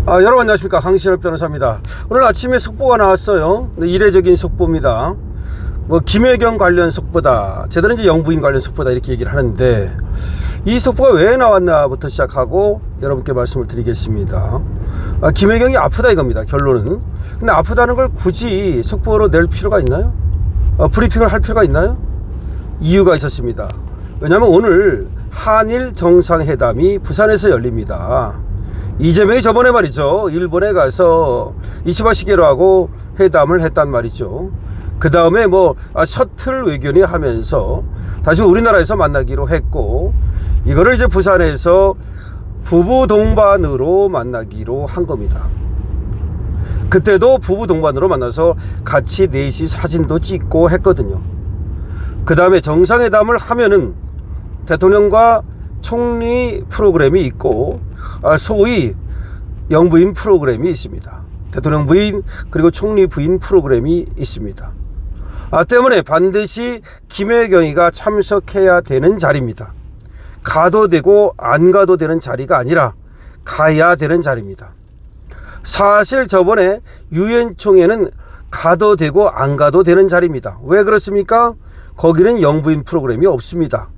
여러분 안녕하십니까, 강신엽 변호사입니다. 오늘 아침에 속보가 나왔어요. 이례적인 속보입니다. 김혜경 관련 속보다, 제대로 이제 영부인 관련 속보다 이렇게 얘기를 하는데, 이 속보가 왜 나왔나부터 시작하고 여러분께 말씀을 드리겠습니다. 김혜경이 아프다 이겁니다, 결론은. 근데 아프다는 걸 굳이 속보로 낼 필요가 있나요? 브리핑을 할 필요가 있나요? 이유가 있었습니다. 왜냐하면 오늘 한일 정상회담이 부산에서 열립니다. 이재명이 저번에 말이죠, 일본에 가서 이시바 시게루하고 회담을 했단 말이죠. 그 다음에 셔틀 외교니 하면서 다시 우리나라에서 만나기로 했고, 이거를 이제 부산에서 부부 동반으로 만나기로 한 겁니다. 그때도 부부 동반으로 만나서 같이 넷이 사진도 찍고 했거든요. 그 다음에 정상회담을 하면은 대통령과 총리 프로그램이 있고, 소위 영부인 프로그램이 있습니다. 대통령 부인 그리고 총리 부인 프로그램이 있습니다. 때문에 반드시 김혜경이가 참석해야 되는 자리입니다. 가도 되고 안 가도 되는 자리가 아니라 가야 되는 자리입니다. 사실 저번에 유엔 총회는 가도 되고 안 가도 되는 자리입니다. 왜 그렇습니까? 거기는 영부인 프로그램이 없습니다.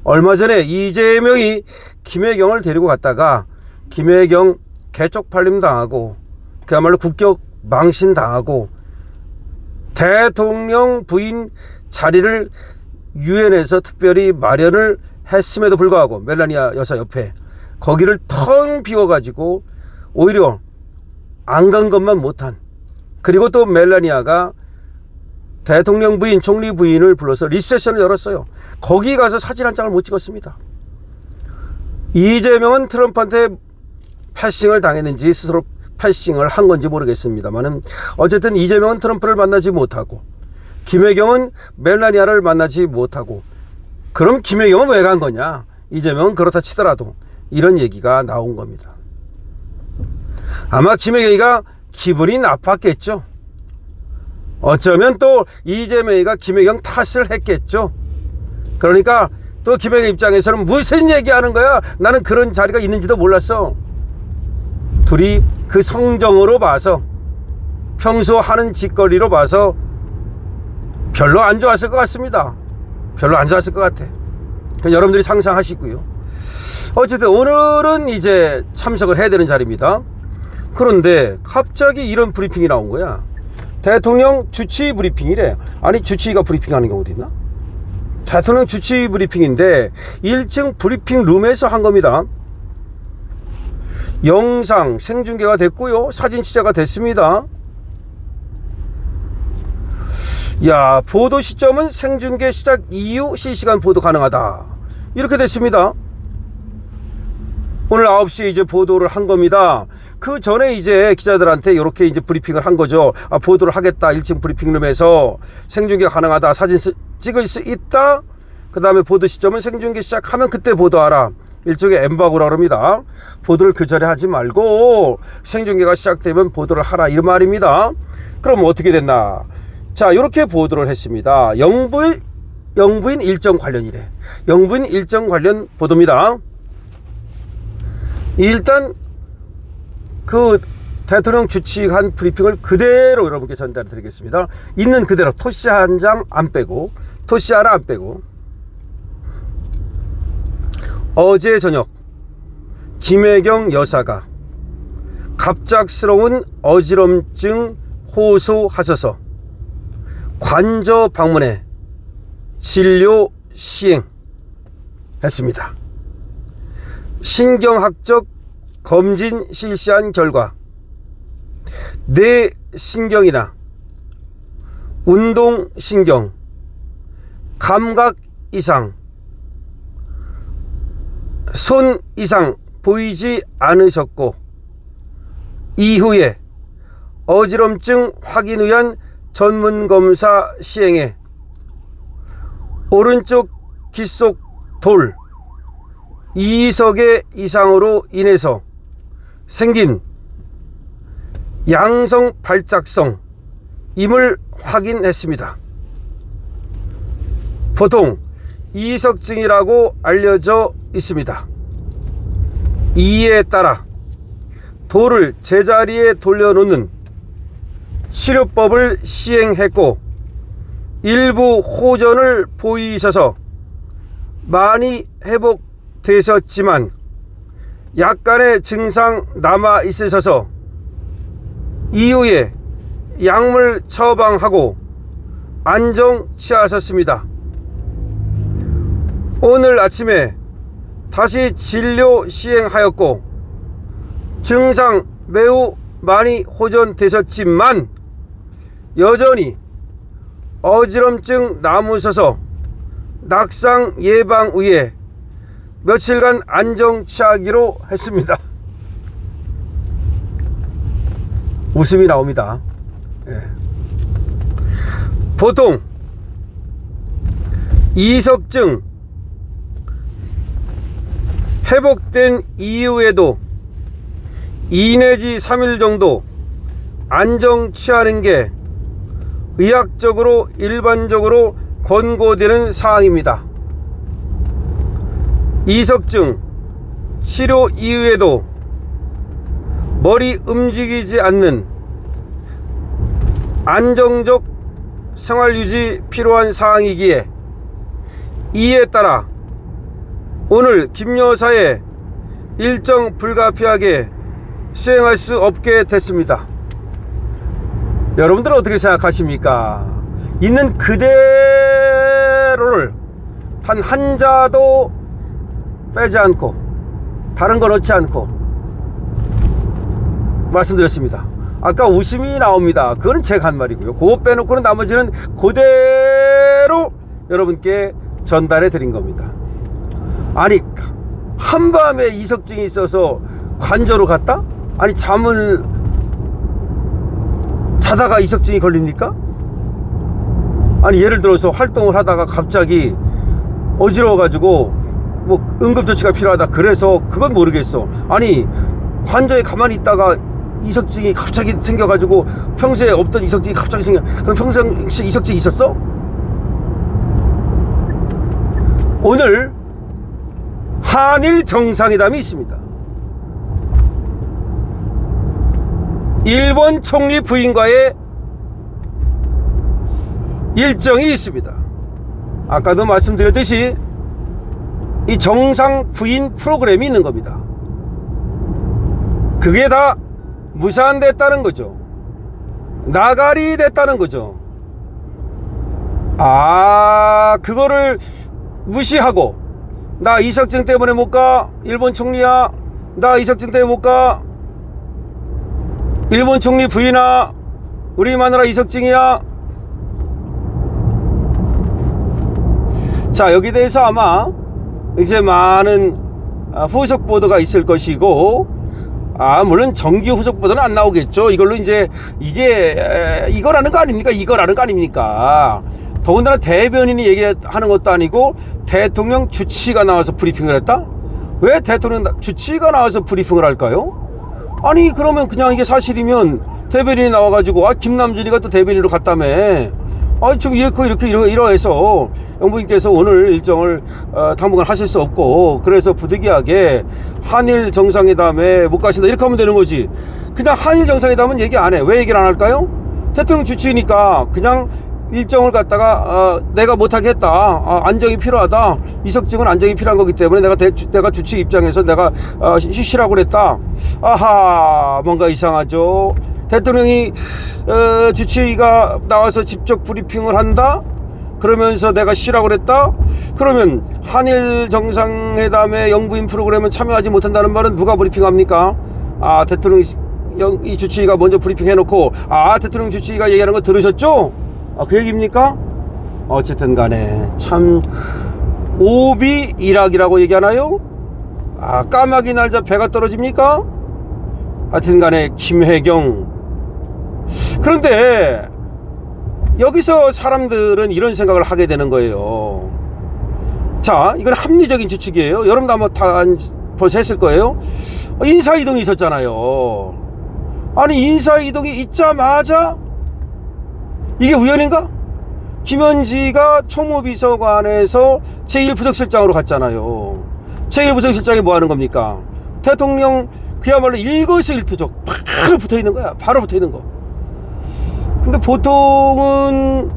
얼마 전에 이재명이 김혜경을 데리고 갔다가 김혜경 개쪽팔림 당하고, 그야말로 국격 망신 당하고, 대통령 부인 자리를 유엔에서 특별히 마련을 했음에도 불구하고 멜라니아 여사 옆에 거기를 텅 비워가지고 오히려 안 간 것만 못한, 그리고 또 멜라니아가 대통령 부인, 총리 부인을 불러서 리셉션을 열었어요. 거기 가서 사진 한 장을 못 찍었습니다. 이재명은 트럼프한테 패싱을 당했는지 스스로 패싱을 한 건지 모르겠습니다만은, 어쨌든 이재명은 트럼프를 만나지 못하고 김혜경은 멜라니아를 만나지 못하고, 그럼 김혜경은 왜 간 거냐? 이재명은 그렇다 치더라도, 이런 얘기가 나온 겁니다. 아마 김혜경이가 기분이 나빴겠죠. 어쩌면 또 이재명이가 김혜경 탓을 했겠죠. 그러니까 또 김혜경 입장에서는 무슨 얘기하는 거야? 나는 그런 자리가 있는지도 몰랐어. 둘이 그 성정으로 봐서, 평소 하는 짓거리로 봐서 별로 안 좋았을 것 같습니다. 별로 안 좋았을 것 같아. 여러분들이 상상하시고요. 어쨌든 오늘은 이제 참석을 해야 되는 자리입니다. 그런데 갑자기 이런 브리핑이 나온 거야. 대통령 주치 브리핑이래. 아니, 주치의가 브리핑하는 게 어디 있나? 대통령 주치 브리핑인데 1층 브리핑 룸에서 한 겁니다. 영상 생중계가 됐고요, 사진 취재가 됐습니다. 보도 시점은 생중계 시작 이후 실시간 보도 가능하다, 이렇게 됐습니다. 오늘 9시에 이제 보도를 한 겁니다. 그 전에 이제 기자들한테 이렇게 이제 브리핑을 한 거죠. 보도를 하겠다. 1층 브리핑룸에서 생중계 가능하다. 사진 찍을 수 있다. 그 다음에 보도 시점은 생중계 시작하면 그때 보도하라. 일종의 엠바고라 그럽니다. 보도를 그 전에 하지 말고 생중계가 시작되면 보도를 하라, 이 말입니다. 그럼 어떻게 됐나? 자, 이렇게 보도를 했습니다. 영부인 일정 관련이래. 영부인 일정 관련 보도입니다. 일단 그 대통령 주치한 브리핑을 그대로 여러분께 전달해 드리겠습니다. 있는 그대로, 토시 한 장 안 빼고, 토시 하나 안 빼고. 어제 저녁 김혜경 여사가 갑작스러운 어지럼증 호소하셔서 관저 방문해 진료 시행했습니다. 신경학적 검진 실시한 결과 뇌신경이나 운동신경, 감각 이상, 손 이상 보이지 않으셨고, 이후에 어지럼증 확인 위한 전문검사 시행에 오른쪽 귓속 돌 2석의 이상으로 인해서 생긴 양성 발작성 임을 확인했습니다. 보통 이석증이라고 알려져 있습니다. 이에 따라 도를 제자리에 돌려놓는 치료법을 시행했고 일부 호전을 보이셔서 많이 회복되셨지만 약간의 증상 남아 있으셔서 이후에 약물 처방하고 안정 취하셨습니다. 오늘 아침에 다시 진료 시행하였고 증상 매우 많이 호전되셨지만 여전히 어지럼증 남으셔서 낙상 예방 위에 며칠간 안정 취하기로 했습니다. 웃음이 나옵니다. 예. 보통 이석증 회복된 이후에도 2 내지 3일 정도 안정 취하는 게 의학적으로 일반적으로 권고되는 사항입니다. 이석증 치료 이후에도 머리 움직이지 않는 안정적 생활 유지 필요한 사항이기에 이에 따라 오늘 김 여사의 일정 불가피하게 수행할 수 없게 됐습니다. 여러분들은 어떻게 생각하십니까? 있는 그대로를 단 한 자도 빼지 않고 다른 거 넣지 않고 말씀드렸습니다. 아까 웃음이 나옵니다. 그거는 제가 한 말이고요. 그거 빼놓고는 나머지는 그대로 여러분께 전달해 드린 겁니다. 아니 한밤에 이석증이 있어서 관저로 갔다? 아니 잠을 자다가 이석증이 걸립니까? 아니 예를 들어서 활동을 하다가 갑자기 어지러워 가지고 뭐 응급조치가 필요하다 그래서 그건 모르겠어. 아니 관저에 가만히 있다가 이석증이 갑자기 생겨가지고 평소에 없던 이석증이 갑자기 생겨. 그럼 평소에 이석증이 있었어? 오늘 한일 정상회담이 있습니다. 일본 총리 부인과의 일정이 있습니다. 아까도 말씀드렸듯이 이 정상 부인 프로그램이 있는 겁니다. 그게 다 무산됐다는 거죠. 나가리 됐다는 거죠. 그거를 무시하고 나 이석증 때문에 못 가. 일본 총리야. 나 이석증 때문에 못 가. 일본 총리 부인아. 우리 마누라 이석증이야. 자, 여기에 대해서 아마 이제 많은 후속 보도가 있을 것이고 물론 정기 후속 보도는 안 나오겠죠. 이걸로 이제 이거라는 거 아닙니까? 이거라는 거 아닙니까? 더군다나 대변인이 얘기하는 것도 아니고 대통령 주치가 나와서 브리핑을 했다? 왜 대통령 주치가 나와서 브리핑을 할까요? 아니 그러면 그냥 이게 사실이면 대변인이 나와가지고 김남준이가 또 대변인으로 갔다며 좀 이러해서 영부인께서 오늘 일정을 당분간 하실 수 없고 그래서 부득이하게 한일 정상회담에 못 가신다 이렇게 하면 되는 거지. 그냥 한일 정상회담은 얘기 안 해. 왜 얘기를 안 할까요? 대통령 주치니까 그냥 일정을 갖다가 내가 못하게 했다. 안정이 필요하다. 이석증은 안정이 필요한 거기 때문에 내가 주치 입장에서 내가 쉬라고 그랬다. 뭔가 이상하죠. 대통령이 주치의가 나와서 직접 브리핑을 한다? 그러면서 내가 쉬라고 그랬다? 그러면 한일 정상회담의 영부인 프로그램은 참여하지 못한다는 말은 누가 브리핑합니까? 대통령이 이 주치의가 먼저 브리핑 해놓고 대통령 주치의가 얘기하는 거 들으셨죠? 그 얘기입니까? 어쨌든 간에 참 오비일학이라고 얘기하나요? 까마귀 날자 배가 떨어집니까? 하여튼 간에 김혜경. 그런데 여기서 사람들은 이런 생각을 하게 되는 거예요. 자, 이건 합리적인 추측이에요. 여러분도 아마 다 벌써 했을 거예요. 인사이동이 있었잖아요. 아니 인사이동이 있자마자 이게 우연인가? 김현지가 총무비서관에서 제1부속실장으로 갔잖아요. 제1부속실장이 뭐 하는 겁니까? 대통령 그야말로 일거수일투족 바로 붙어 있는 거야. 바로 붙어 있는 거. 근데 보통은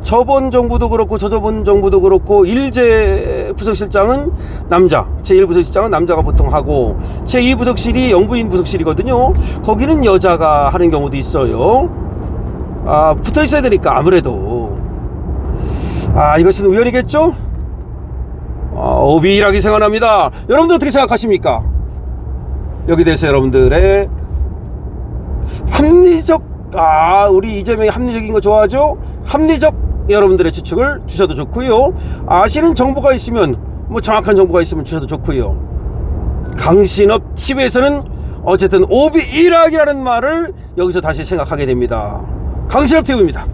저번 정부도 그렇고 저저번 정부도 그렇고 일제 부속실장은 남자, 제1부속실장은 남자가 보통 하고 제2부속실이 영부인 부속실이거든요. 거기는 여자가 하는 경우도 있어요. 붙어 있어야 되니까 아무래도 이것은 우연이겠죠? 오비락이 생각납니다. 여러분들 어떻게 생각하십니까? 여기 대해서 여러분들의 합리적 우리 이재명이 합리적인 거 좋아하죠? 합리적 여러분들의 추측을 주셔도 좋고요. 아시는 정보가 있으면 정확한 정보가 있으면 주셔도 좋고요. 강신업 TV에서는 어쨌든 오비락이라는 말을 여기서 다시 생각하게 됩니다. 강신업 TV입니다.